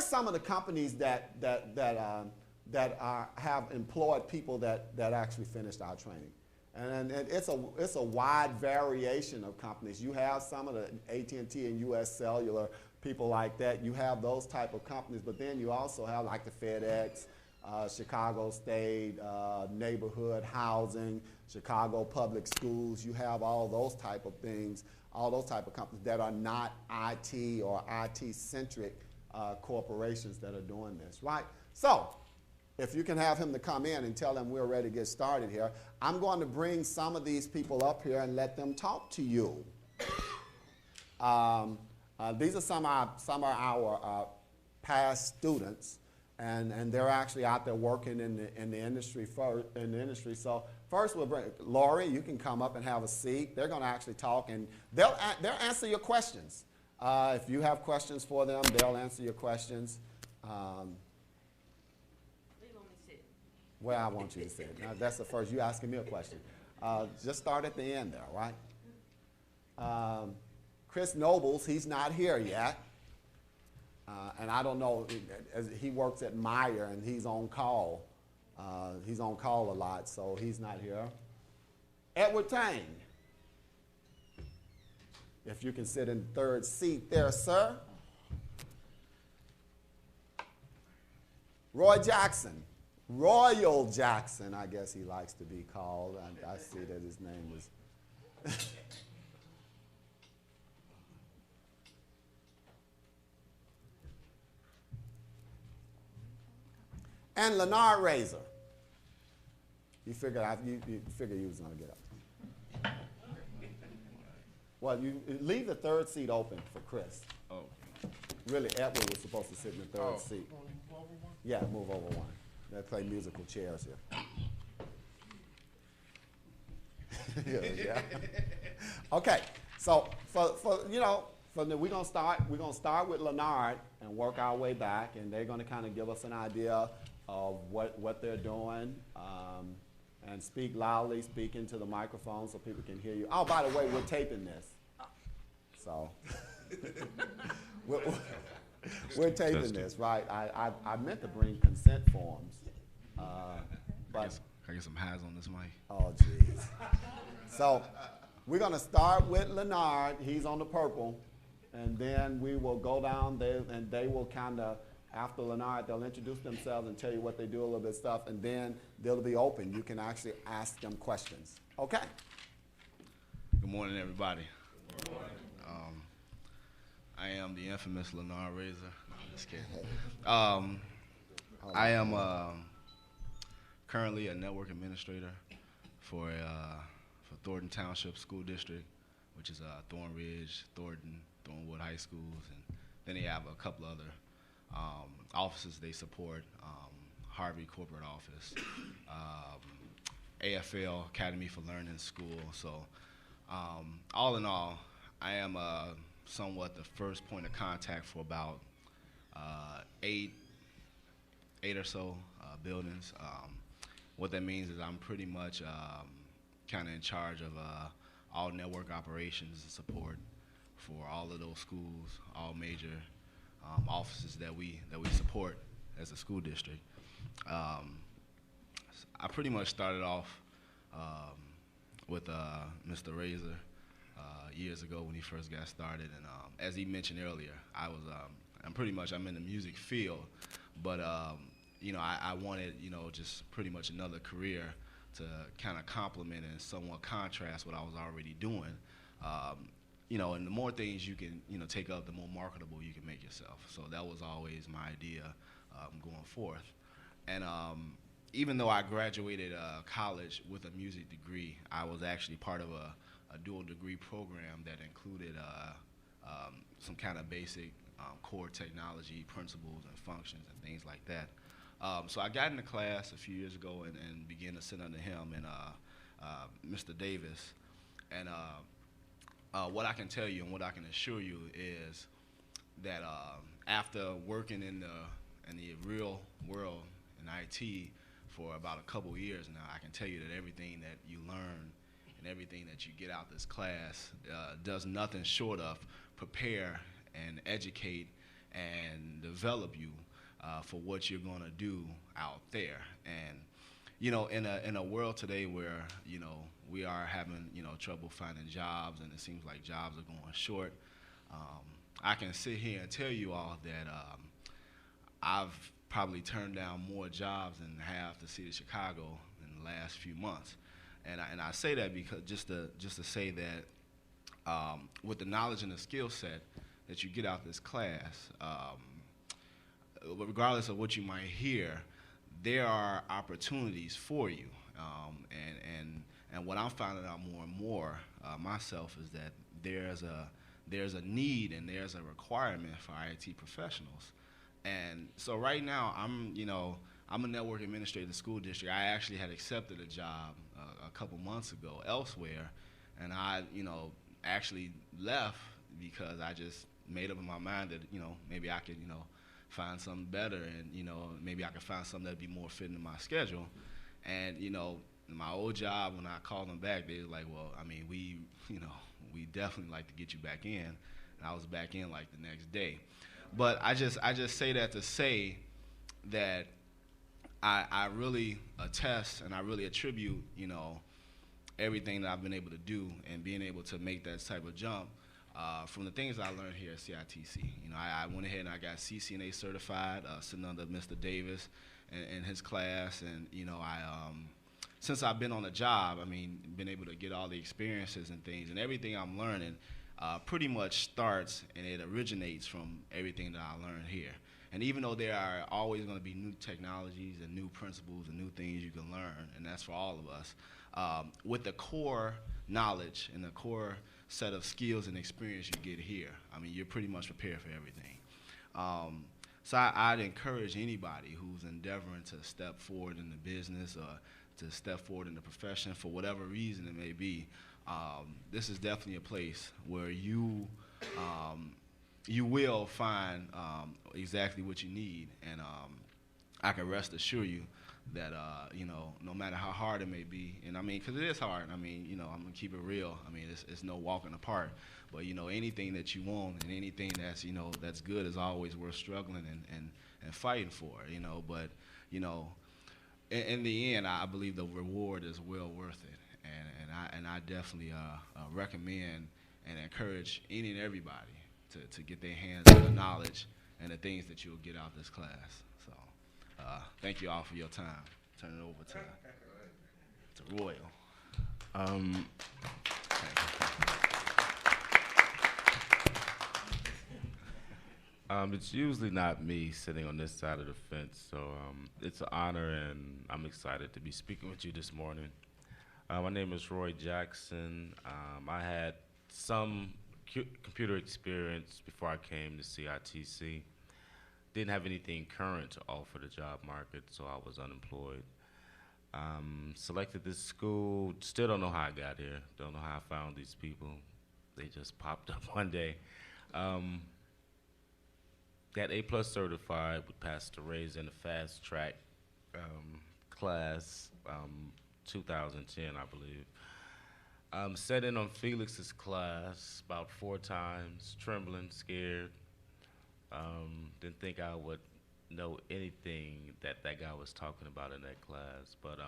some of the companies have employed people that actually finished our training. And it's a wide variation of companies. You have some of the AT&T and US Cellular, people like that. You have those type of companies, but then you also have like the FedEx, Chicago State, Neighborhood Housing, Chicago Public Schools. You have all those type of things, all those type of companies that are not IT or IT-centric corporations that are doing this, right? So, if you can have him to come in and tell him we're ready to get started here, I'm going to bring some of these people up here and let them talk to you. These are some of our past students, and they're actually out there working in the industry. So first, we'll bring Lori. You can come up and have a seat. They're going to actually talk, and they'll answer your questions. If you have questions for them, they'll answer your questions. Well, I want you to sit. Now, that's the first. You asking me a question. Just start at the end there, right? Chris Nobles, he's not here yet. And I don't know, he works at Meyer and he's on call. He's on call a lot, so he's not here. Edward Tang. If you can sit in the third seat there, sir. Roy Jackson. Royal Jackson, I guess he likes to be called. I see that his name is. And Leonard Razor. You figured you was going to get up. Well, you leave the third seat open for Chris. Oh. Really, Edward was supposed to sit in the third seat. Yeah, move over one. They play musical chairs here. Yeah. Okay, so we're gonna start with Leonard and work our way back, and they're gonna kind of give us an idea of what they're doing, and speak loudly, speak into the microphone so people can hear you. Oh, by the way, we're taping this, so we're taping this, right? I meant to bring consent forms, but I get some highs on this mic. oh, jeez. So we're gonna start with Leonard. He's on the purple, and then we will go down there, and they will kind of, after Leonard, they'll introduce themselves and tell you what they do, a little bit of stuff, and then they'll be open. You can actually ask them questions. Okay? Good morning, everybody. Good morning. I am the infamous Leonard Razor. No, I'm just kidding. I am currently a network administrator for Thornton Township School District, which is Thorn Ridge, Thornton, Thornwood High Schools, and then they have a couple other offices they support, Harvey Corporate Office, AFL, Academy for Learning School. So all in all, I am somewhat the first point of contact for about eight or so buildings. What that means is I'm pretty much kind of in charge of all network operations and support for all of those schools, all major offices that we support as a school district. I pretty much started off with Mr. Razor years ago when he first got started, and as he mentioned earlier, I'm in the music field, but I wanted just pretty much another career to kind of complement and somewhat contrast what I was already doing. And the more things you can take up, the more marketable you can make yourself. So that was always my idea going forth. And even though I graduated college with a music degree, I was actually part of a dual degree program that included some kind of basic core technology principles and functions and things like that. So I got into class a few years ago and began to sit under him and Mr. Davis. And what I can tell you and what I can assure you is that after working in the real world in IT for about a couple years now, I can tell you that everything that you learn and everything that you get out this class does nothing short of prepare and educate and develop you for what you're going to do out there. And you know, in a world today where, you know, we are having, you know, trouble finding jobs, and it seems like jobs are going short, I can sit here and tell you all that I've probably turned down more jobs than half the city of Chicago in the last few months. And I say that because just to say that with the knowledge and the skill set that you get out this class, regardless of what you might hear, there are opportunities for you. And what I'm finding out more and more myself is that there's a need and there's a requirement for IT professionals. And so right now I'm a network administrator in the school district. I actually had accepted a job a couple months ago elsewhere, and I actually left because I just made up in my mind that maybe I could find something better, and maybe I could find something that'd be more fitting to my schedule. And my old job, when I called them back, they were like, well, I mean, we definitely like to get you back in. And I was back in like the next day. But I just say that to say that I really attest and I really attribute everything that I've been able to do and being able to make that type of jump from the things I learned here at CITC. I went ahead and I got CCNA certified, sitting under Mr. Davis and his class, and since I've been on the job, I mean, been able to get all the experiences and things, and everything I'm learning pretty much starts and it originates from everything that I learned here. And even though there are always going to be new technologies and new principles and new things you can learn, and that's for all of us, with the core knowledge and the core set of skills and experience you get here, I mean, you're pretty much prepared for everything. So I'd encourage anybody who's endeavoring to step forward in the business or to step forward in the profession for whatever reason it may be, this is definitely a place where you will find exactly what you need, and I can rest assure you that no matter how hard it may be, and I mean, because it is hard. I mean, I'm gonna keep it real. I mean, it's no walk in the park. But anything that you want and anything that's that's good is always worth struggling and fighting for. But in the end, I believe the reward is well worth it, and I definitely recommend and encourage any and everybody to get their hands on the knowledge and the things that you'll get out of this class. So, thank you all for your time. Turn it over to Royal. It's usually not me sitting on this side of the fence, so it's an honor, and I'm excited to be speaking with you this morning. My name is Roy Jackson. I had some computer experience before I came to CITC. Didn't have anything current to offer the job market, so I was unemployed. Selected this school, still don't know how I got here, don't know how I found these people. They just popped up one day. Got A+ certified with Pastor Ray's in the fast track class, 2010, I believe. Sat in on Felix's class about 4 times, trembling, scared. Didn't think I would know anything that guy was talking about in that class, but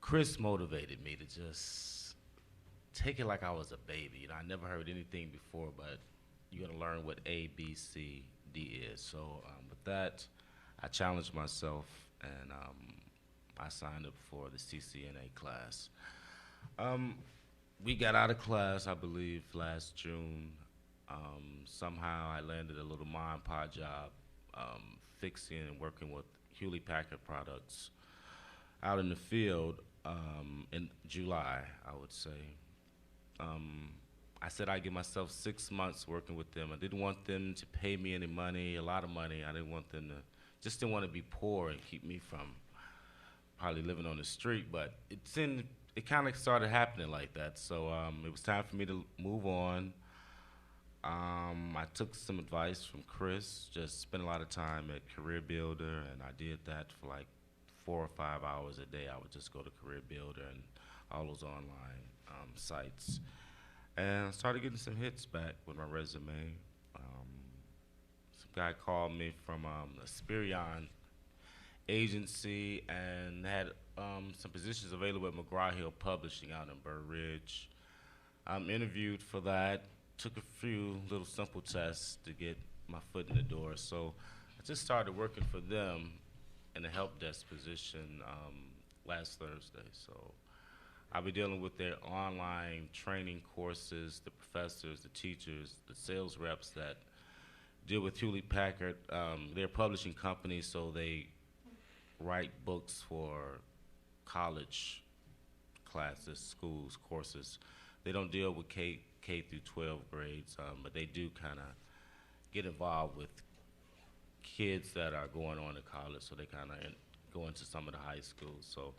Chris motivated me to just take it like I was a baby. I never heard anything before, but you're gonna learn what A, B, C, D is. So with that, I challenged myself, and I signed up for the CCNA class. We got out of class, I believe, last June. Somehow I landed a little mom and pop job fixing and working with Hewlett Packard products out in the field in July, I would say. I said I'd give myself 6 months working with them. I didn't want them to pay me any money, a lot of money. I didn't want them to, just didn't want to be poor and keep me from probably living on the street. But it kind of started happening like that. So it was time for me to move on. I took some advice from Chris, just spent a lot of time at Career Builder, and I did that for like 4 or 5 hours a day. I would just go to Career Builder and all those online sites. And I started getting some hits back with my resume. guy called me from Spirion agency and had some positions available at McGraw-Hill Publishing out in Burr Ridge. I'm interviewed for that, took a few little simple tests to get my foot in the door. So I just started working for them in a help desk position last Thursday. So I'll be dealing with their online training courses, the professors, the teachers, the sales reps that deal with Hewlett-Packard. They're a publishing company, so they write books for college classes, schools, courses. They don't deal with K through 12 grades, but they do kind of get involved with kids that are going on to college, so they kind of go into some of the high schools. So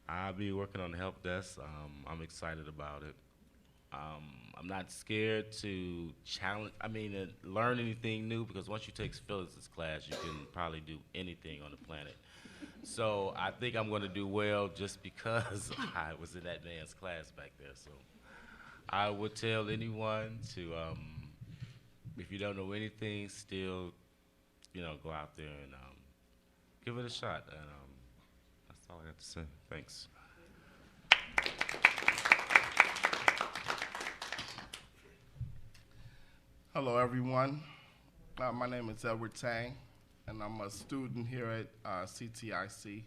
I'll be working on the help desk. I'm excited about it. I'm not scared to learn anything new, because once you take Phyllis's class, you can probably do anything on the planet. So I think I'm going to do well just because I was in that man's class back there. So I would tell anyone to, if you don't know anything, still, go out there and give it a shot. And that's all I have to say. Thanks. Hello, everyone. My name is Edward Tang, and I'm a student here at CTIC.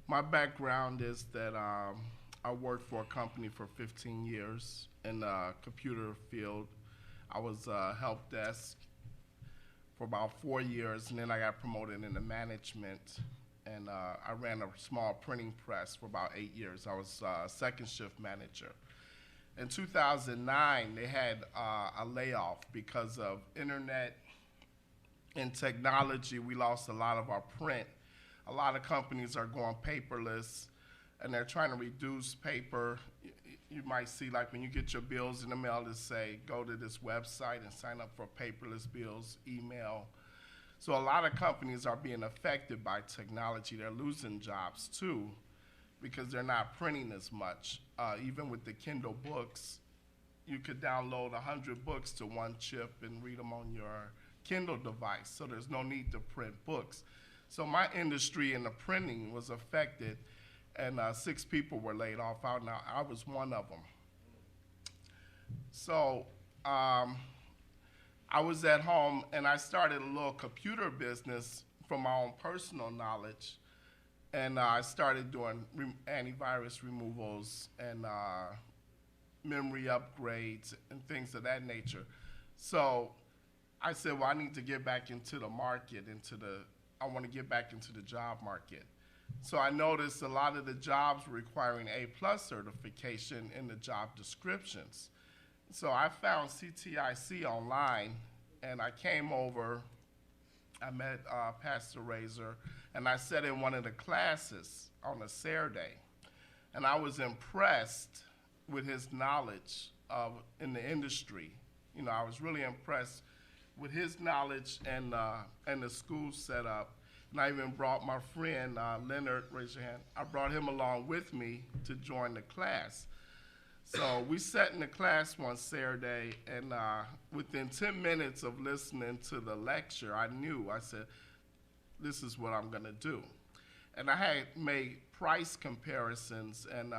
My background is that I worked for a company for 15 years in the computer field. I was help desk for about 4 years, and then I got promoted into management, and I ran a small printing press for about 8 years. I was second shift manager. In 2009, they had a layoff because of internet and technology. We lost a lot of our print. A lot of companies are going paperless, and they're trying to reduce paper. You might see, like, when you get your bills in the mail, to say, go to this website and sign up for paperless bills, email. So a lot of companies are being affected by technology. They're losing jobs, too, because they're not printing as much. Even with the Kindle books, you could download 100 books to one chip and read them on your Kindle device, so there's no need to print books. So my industry in the printing was affected, and 6 people were laid off. I was one of them. So I was at home, and I started a little computer business from my own personal knowledge. And I started doing antivirus removals and memory upgrades and things of that nature. So I said, well, I need to get back into the market, I want to get back into the job market. So I noticed a lot of the jobs requiring A+ certification in the job descriptions. So I found CTIC online, and I came over. I met Pastor Razor, and I sat in one of the classes on a Saturday, and I was impressed with his knowledge in the industry. I was really impressed with his knowledge and the school setup. And I even brought my friend Leonard, raise your hand. I brought him along with me to join the class. So we sat in the class one Saturday, and within 10 minutes of listening to the lecture, I said, this is what I'm gonna do. And I had made price comparisons, and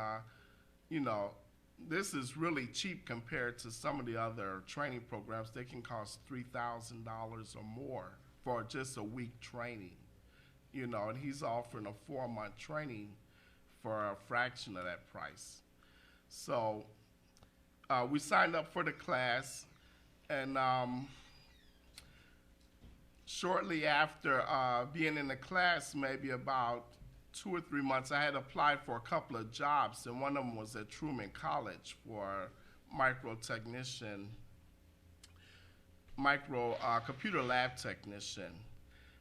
this is really cheap compared to some of the other training programs. They can cost $3,000 or more for just a week training, and he's offering a 4-month training for a fraction of that price. So we signed up for the class, and shortly after being in the class, maybe about 2 or 3 months, I had applied for a couple of jobs, and one of them was at Truman College for computer lab technician.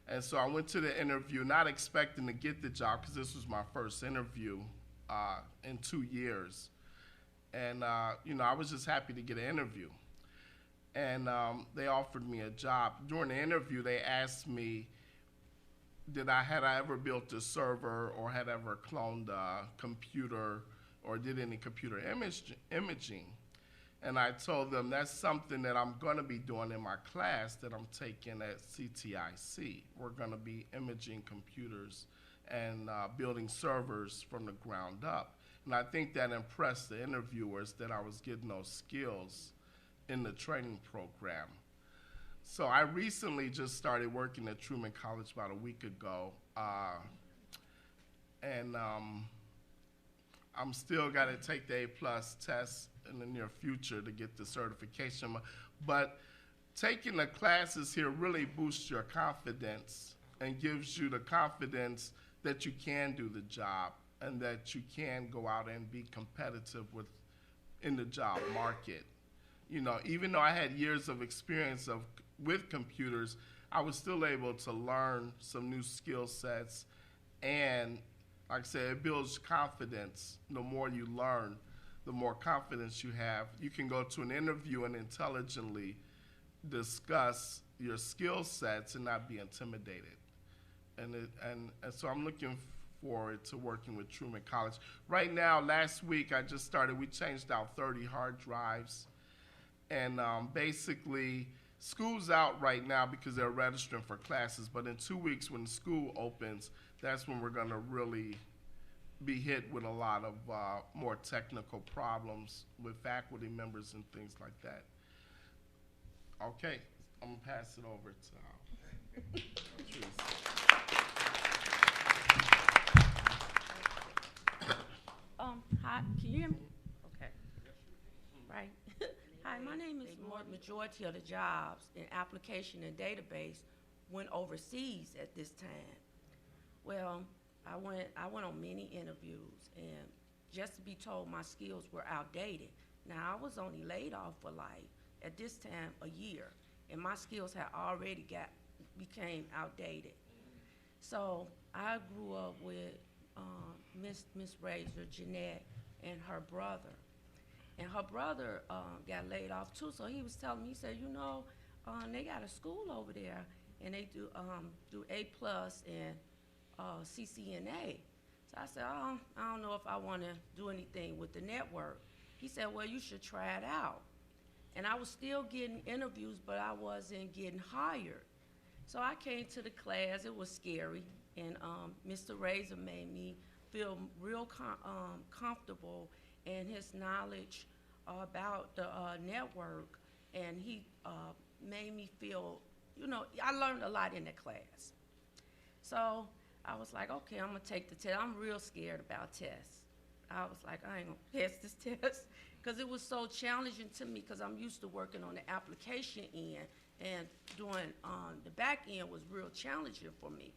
And so I went to the interview, not expecting to get the job, because this was my first interview in 2 years. And I was just happy to get an interview. And they offered me a job. During the interview, they asked me, had I ever built a server, or had ever cloned a computer, or did any computer imaging? And I told them that's something that I'm going to be doing in my class that I'm taking at CTIC. We're going to be imaging computers and building servers from the ground up. And I think that impressed the interviewers that I was getting those skills in the training program. So I recently just started working at Truman College about a week ago. And I'm still got to take the A+ test in the near future to get the certification. But taking the classes here really boosts your confidence and gives you the confidence that you can do the job and that you can go out and be competitive in the job market. You know, even though I had years of experience with computers, I was still able to learn some new skill sets, and like I said, it builds confidence. The more you learn, the more confidence you have. You can go to an interview and intelligently discuss your skill sets and not be intimidated. And so I'm looking forward to working with Truman College. Right now, last week I just started, we changed out 30 hard drives. And basically, school's out right now because they're registering for classes, but in 2 weeks when school opens, that's when we're gonna really be hit with a lot of more technical problems with faculty members and things like that. Okay, I'm gonna pass it over to Patrice. Hi, can you hear me? Okay. Right. Hi, my name is majority of the jobs in application and database went overseas at this time. Well, I went on many interviews, and just to be told my skills were outdated. Now, I was only laid off for like, at this time, a year, and my skills had already became outdated. So I grew up with Miss Razor, Jeanette, and her brother. And her brother got laid off too, so he was telling me, he said, you know, they got a school over there, and they do A+ and CCNA. So I said, oh, I don't know if I want to do anything with the network. He said, well, you should try it out. And I was still getting interviews, but I wasn't getting hired. So I came to the class. It was scary, and Mr. Razor made me feel real comfortable in his knowledge about the network, and he made me feel, you know, I learned a lot in the class. So I was like, okay, I'm gonna take the test. I'm real scared about tests. I was like, I ain't gonna pass this test, because it was so challenging to me, because I'm used to working on the application end, and doing the back end was real challenging for me.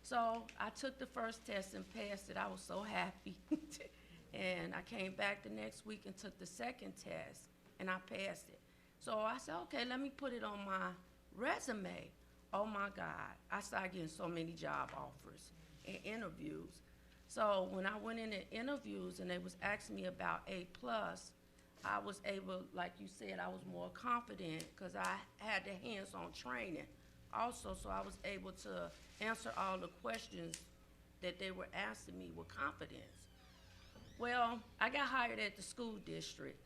So I took the first test and passed it. I was so happy. And I came back the next week and took the second test, and I passed it. So I said, okay, let me put it on my resume. Oh my God, I started getting so many job offers and interviews. So when I went into interviews and they was asking me about A+, I was able, like you said, I was more confident because I had the hands-on training also, so I was able to answer all the questions that they were asking me with confidence. Well, I got hired at the school district,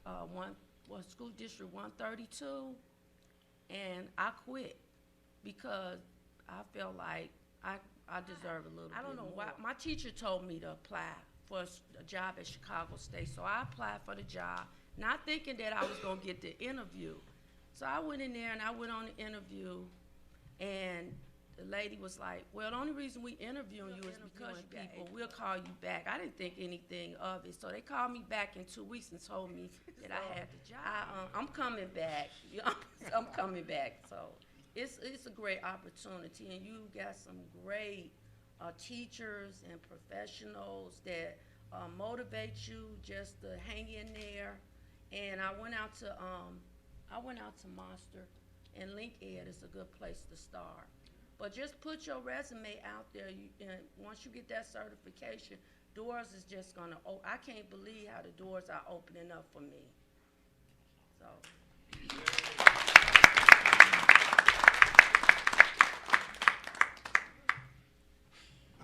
school district 132, and I quit because I felt like I deserve a little bit more. I don't know why. My teacher told me to apply for a job at Chicago State, so I applied for the job, not thinking that I was gonna get the interview. So I went in there and I went on the interview, and the lady was like, well, the only reason we interviewing you is because people, we'll call you back. I didn't think anything of it. So they called me back in 2 weeks and told me that I had the job. I'm coming back. I'm coming back. So it's a great opportunity, and you got some great teachers and professionals that motivate you just to hang in there. And I went out to Monster, and LinkEd is a good place to start. But just put your resume out there, and once you get that certification, doors is just gonna open. I can't believe how the doors are opening up for me. So.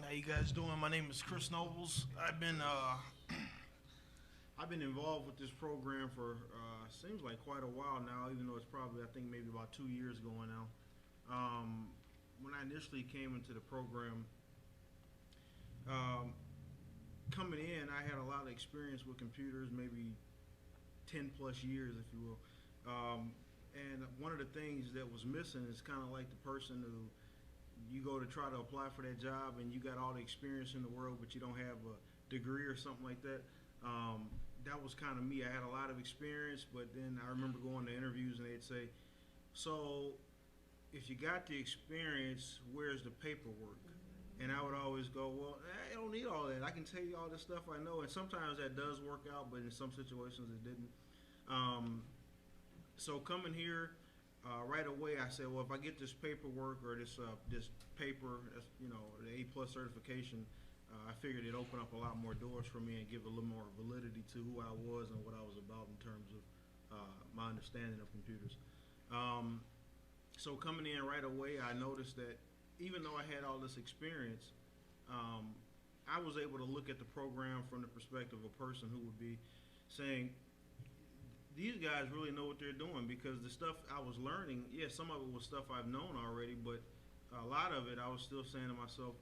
How you guys doing? My name is Chris Nobles. I've been involved with this program for seems like quite a while now, even though it's probably, I think, maybe about 2 years going now. When I initially came into the program, coming in, I had a lot of experience with computers, maybe 10 plus years, if you will. And one of the things that was missing is kind of like the person who you go to try to apply for that job and you got all the experience in the world, but you don't have a degree or something like that. That was kind of me. I had a lot of experience, but then I remember going to interviews and they'd say, so if you got the experience, where's the paperwork? And I would always go, well, I don't need all that. I can tell you all this stuff I know. And sometimes that does work out, but in some situations it didn't. So coming here, right away I said, well, if I get this paperwork or this paper, that's, you know, the A+ certification, I figured it'd open up a lot more doors for me and give a little more validity to who I was and what I was about in terms of my understanding of computers. So coming in right away, I noticed that even though I had all this experience, I was able to look at the program from the perspective of a person who would be saying, these guys really know what they're doing, because the stuff I was learning, yeah, some of it was stuff I've known already, but a lot of it I was still saying to myself,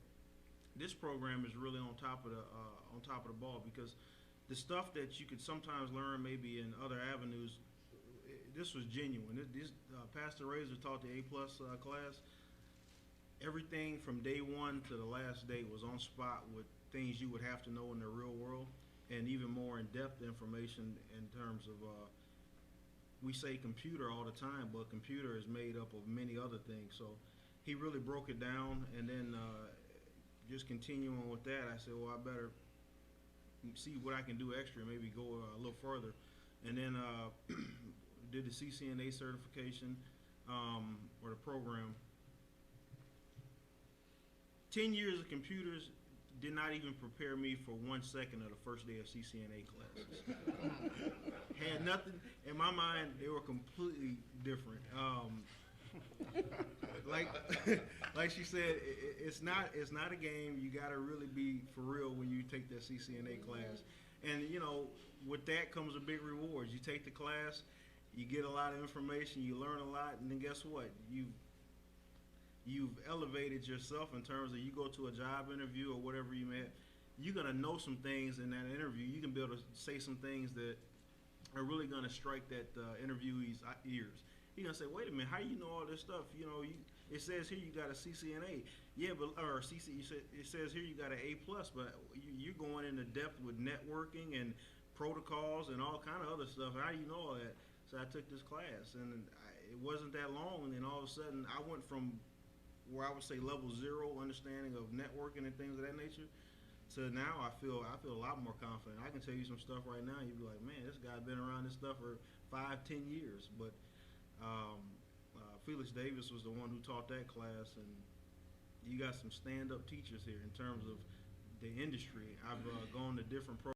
this program is really on top of the ball, because the stuff that you could sometimes learn maybe in other avenues, this was genuine. Pastor Razor taught the A+ class. Everything from day one to the last day was on spot with things you would have to know in the real world, and even more in-depth information in terms of, we say computer all the time, but computer is made up of many other things. So he really broke it down, and then just continuing with that, I said, well, I better see what I can do extra, maybe go a little further. And then did the CCNA certification, or the program. 10 years of computers did not even prepare me for 1 second of the first day of CCNA classes. Had nothing, in my mind, they were completely different. Like she said, it's not a game. You got to really be for real when you take that CCNA class. And you know, with that comes a big reward. You take the class, you get a lot of information, you learn a lot, and then guess what? You've elevated yourself in terms of, you go to a job interview or whatever you may have, you're gonna know some things in that interview. You can be able to say some things that are really gonna strike that interviewee's ears. He's gonna say, wait a minute, how you know all this stuff? You know, it says here you got a CCNA, yeah, but or CC. It says here you got an A+, but you're going into depth with networking and protocols and all kind of other stuff. How do you know all that? So I took this class, and it wasn't that long, and then all of a sudden I went from where I would say level 0 understanding of networking and things of that nature, to now I feel a lot more confident. I can tell you some stuff right now, you'd be like, man, this guy been around this stuff for 5-10 years. But Felix Davis was the one who taught that class, and you got some stand-up teachers here in terms of the industry. I've gone to different programs.